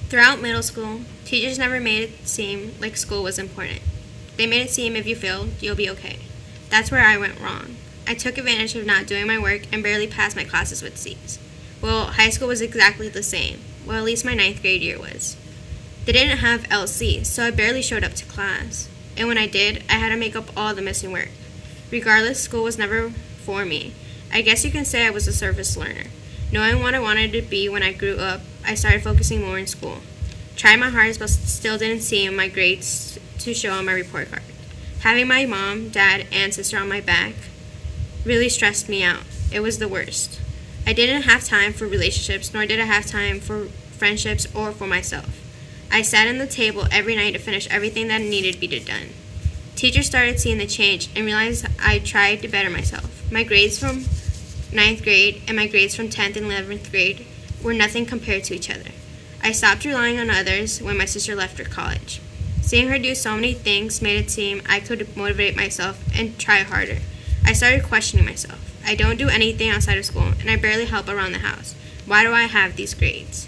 Throughout middle school, teachers never made it seem like school was important. They made it seem if you failed, you'll be okay. That's where I went wrong. I took advantage of not doing my work and barely passed my classes with C's. Well, high school was exactly the same. Well, at least my ninth grade year was. They didn't have LC, so I barely showed up to class. And when I did, I had to make up all the missing work. Regardless, school was never for me. I guess you can say I was a surface learner. Knowing what I wanted to be when I grew up, I started focusing more in school. Tried my hardest, but still didn't see my grades to show on my report card. Having my mom, dad, and sister on my back really stressed me out. It was the worst. I didn't have time for relationships, nor did I have time for friendships or for myself. I sat in the table every night to finish everything that needed to be done. Teachers started seeing the change and realized I tried to better myself. My grades from ninth grade and my grades from 10th and 11th grade were nothing compared to each other. I stopped relying on others when my sister left for college. Seeing her do so many things made it seem I could motivate myself and try harder. I started questioning myself. I don't do anything outside of school, and I barely help around the house. Why do I have these grades?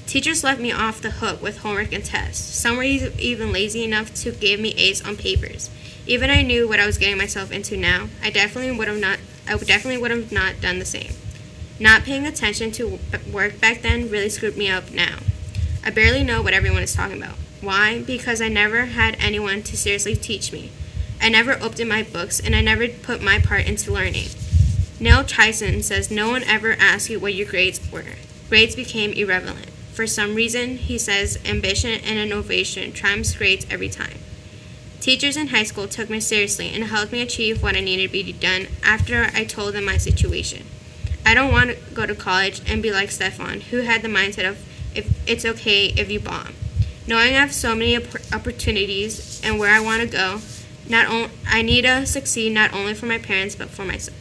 Teachers left me off the hook with homework and tests. Some were even lazy enough to give me A's on papers. Even I knew what I was getting myself into now, I definitely would have not done the same. Not paying attention to work back then really screwed me up now. I barely know what everyone is talking about. Why? Because I never had anyone to seriously teach me. I never opened my books, and I never put my part into learning. Neil Tyson says no one ever asked you what your grades were. Grades became irrelevant. For some reason, he says ambition and innovation trumps grades every time. Teachers in high school took me seriously and helped me achieve what I needed to be done after I told them my situation. I don't want to go to college and be like Stefan, who had the mindset of if it's okay if you bomb. Knowing I have so many opportunities and where I want to go, I need to succeed not only for my parents but for myself.